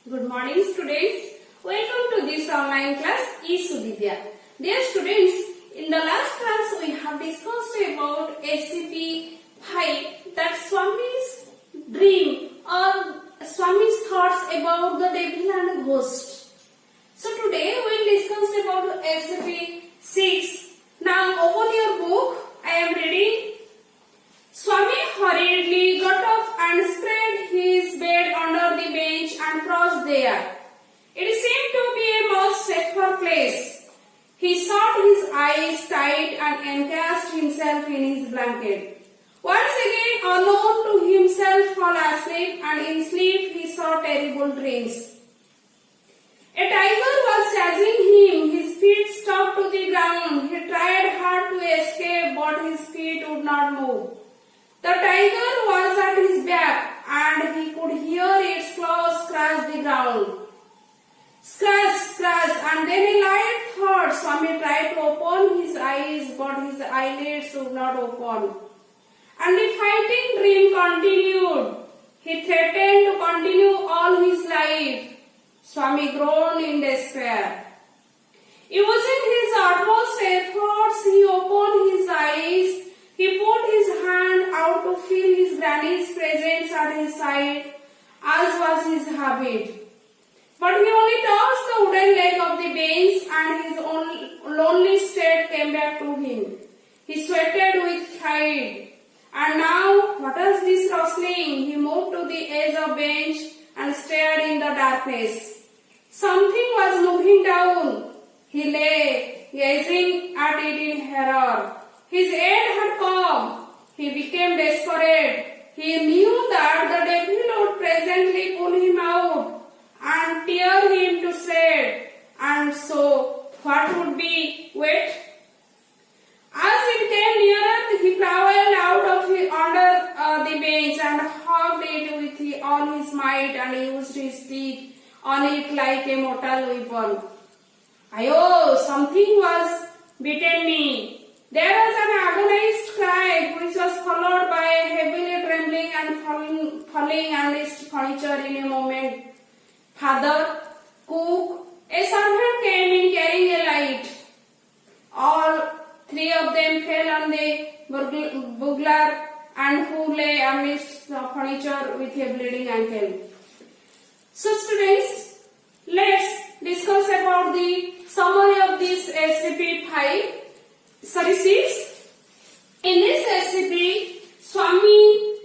Good morning students. Welcome to this online class eSuvidya. Dear students, in the last class we have discussed about SCP-5, that Swami's dream or Swami's thoughts about the devil and ghost. So today we will discuss about SCP-6. Now open your book. I am reading. Swami hurriedly got up and spread his bed under the bench and crossed there. It seemed to be a much safer place. He shut his eyes tight and encased himself in his blanket. Once again, alone to himself, fell asleep, and in sleep he saw terrible dreams. A tiger was chasing him. His feet stuck to the ground. He tried hard to escape, but his feet would not move. The tiger was at his back, and he could hear its claws scratch the ground. Scratch, scratch, and then a light thought. Swami tried to open his eyes, but his eyelids would not open. And the fighting dream continued. He threatened to continue all his life. Swami groaned in despair. Using his utmost efforts, he opened his eyes. He put his hand out to feel his granny's presence at his side, as was his habit. But he only touched the wooden leg of the bench, and his own lonely state came back to him. He sweated with pride. And now, what is this rustling? He moved to the edge of the bench and stared in the darkness. Something was moving down. He lay, gazing at it in horror. His end had come. He became desperate. He knew that the devil would presently pull him out and tear him to shreds. And so, what would be wait? As it came nearer, he crawled out of under the bench and hugged it with all his might and used his teeth on it like a mortal weapon. Ayo, something was bitten me. There was an agonized cry which was followed by a heavily trembling and falling and its furniture in a moment. Father, cook, a servant came in carrying a light. All three of them fell on the burglar and who lay amidst the furniture with a bleeding ankle. So students, let's discuss about the summary of this SCP-6. In this SCP, Swami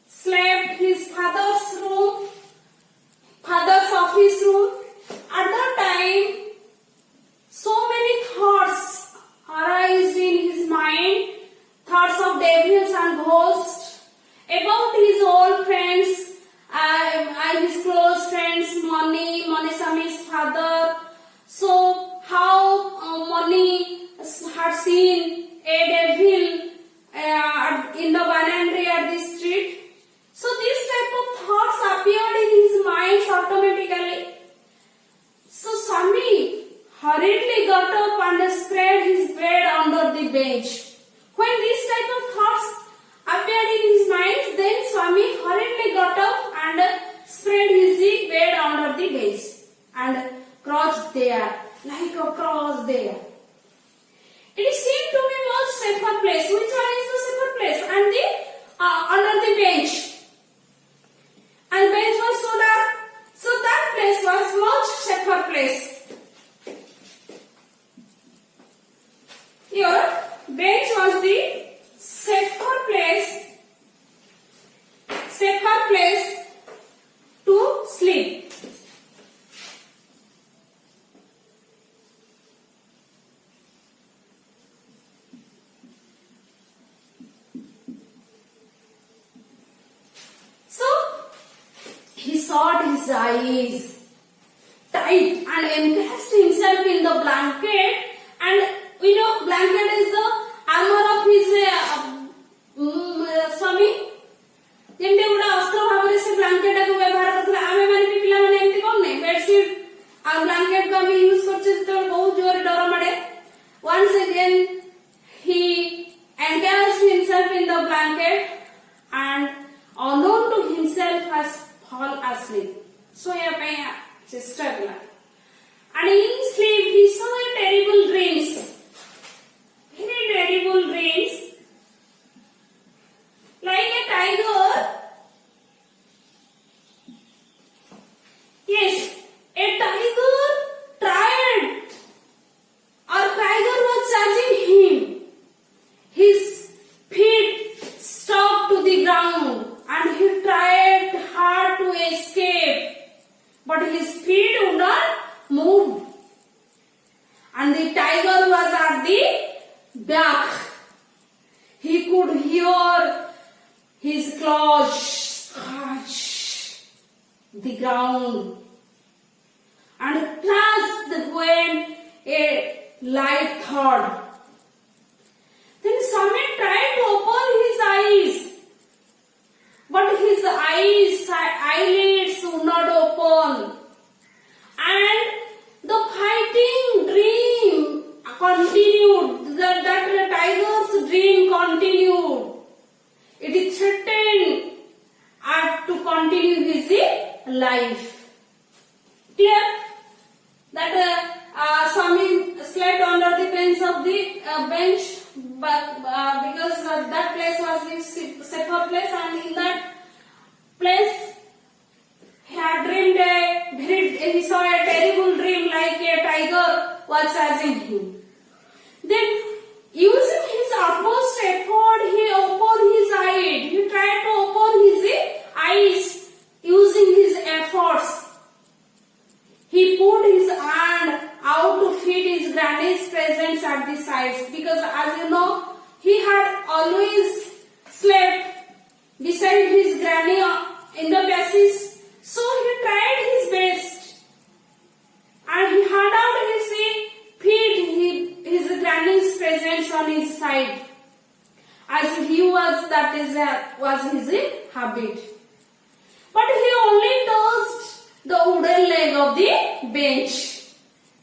slept his father's office room. At that time, so many thoughts arised in his mind, thoughts of devils and ghosts, about his old friends and his close friends, Monisami's father. So, how Moni had seen a devil in the banyan tree at the street. So, this type of thoughts appeared in his mind automatically. So, Swami hurriedly got up and spread his bed under the bench. When these type of thoughts appeared in his mind, then Swami hurriedly got up and spread his bed under the bench and crouched there, like a cross there. It seemed to be much safer place. Which one is the safer place? And the under the bench. And bench was so dark. So that place was much safer place. Your bench was the safer place to sleep. He shut his eyes tight and encased himself in the blanket, and we know blanket is the armor of his Swami. जेमते गुडा अस्त्र भाବରେ से blanket को व्यवहार करथला आमे माने भी पिला माने एमती कोन नै बेडशीट आ ब्लैंकेट को हम यूज करछे तो बहुत जोर डर माडे. Once again he encased himself in the blanket and alone to himself has fall asleep. back. He could hear his claws scratch the ground and clasped when a light thought. Then Swami tried to open his eyes, but his eyelids would not open, and the fighting dream continued. That tiger's dream continued. It threatened to continue his life. Clear? That Swami slept under the bench of the bench, but because that place was the safer place, and in that place he had dreamed he saw a terrible dream, like a tiger was chasing him. Then, using his utmost effort, he opened his eyes. He tried to open his eyes using his efforts. He put his hand out to feed his granny's presents at the sides, because, as you know, he had always slept beside his granny in the passage. So he tried his best, and he had out his feed his granny's presents on his side, as he was was his habit. But he only touched the wooden leg of the bench.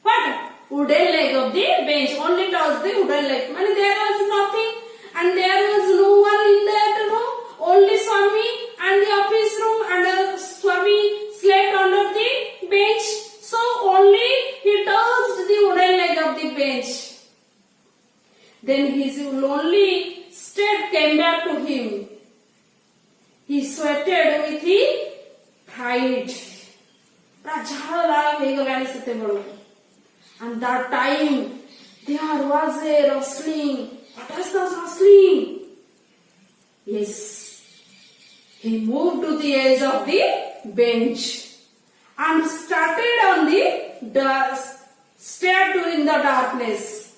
What? Wooden leg of the bench. Only touched the wooden leg. And there was nothing, and there was no one in that room. Only Swami and the office room, and Swami slept under the bench. So only he touched the wooden leg of the bench. Then his lonely state came back to him. He sweated with the pride. And that time there was a rustling. What was that rustling? Yes. He moved to the edge of the bench and started on the stair to in the darkness.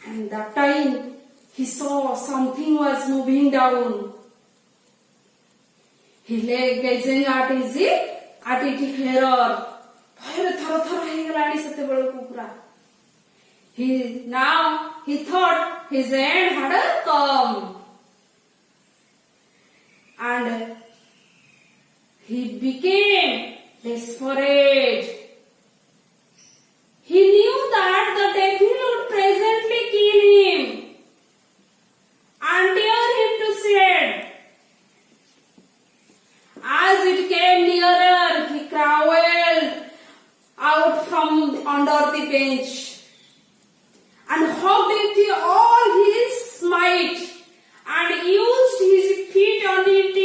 And that time he saw something was moving down. He lay gazing at his hair. He thought his end had come. And he became desperate. He knew that the devil would presently kill him and tear him to shreds. As it came nearer, he crawled out from under the bench and hugged it with all his might and used his feet on it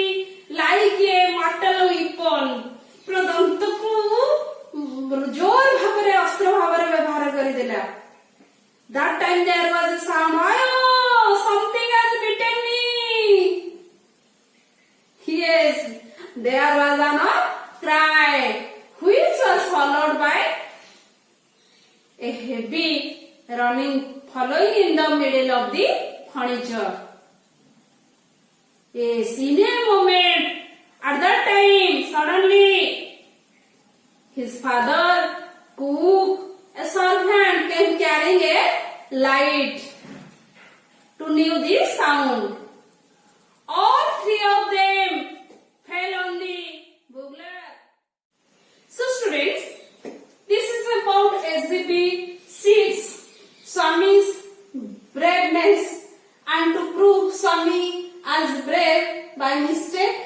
like a mortal weapon. That time there was a sound, "Ayo, something has bitten me." Yes, there was a cry, which was followed by a heavy running, following in the middle of the furniture. Yes, in a moment, at that time, suddenly, his father, cook, a servant came carrying a light to know the sound. All three of them fell on the burglar. So students, this is about SCP-6, Swami's braveness, and to prove Swami as brave by mistake.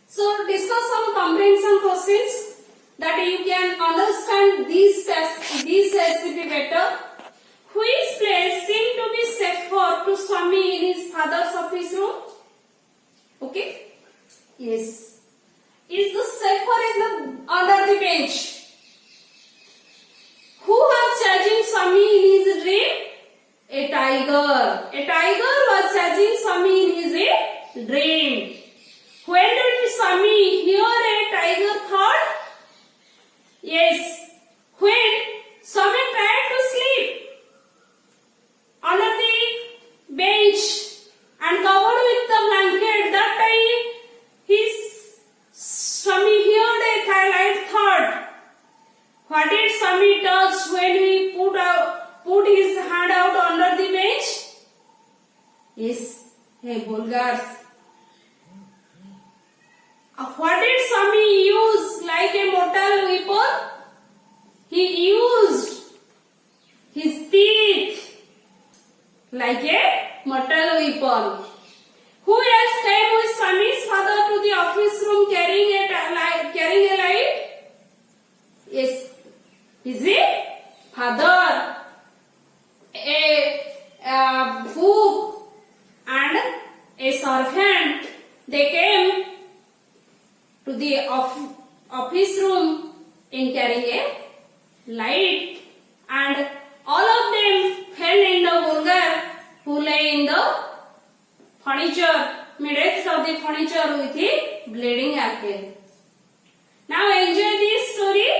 So discuss some comprehension questions that you can understand these SCP better. Which place seemed to be safer to Swami in his father's office room? Okay? Yes. Is the safer under the bench? Who was chasing Swami in his dream? A tiger. A tiger was chasing Swami in his dream. When did Swami hear a tiger thought? Yes. When Swami tried to sleep. is a vulgar. What did Swami use like a mortal weapon? He used his teeth like a mortal weapon. Who else came with Swami's father to the office room carrying a light? Yes, is it father, a book, and a servant? They came to the office room in carrying a light, and all of them fell in the vulgar who lay in the furniture, midst of the furniture with the bleeding apple. Now enjoy this story.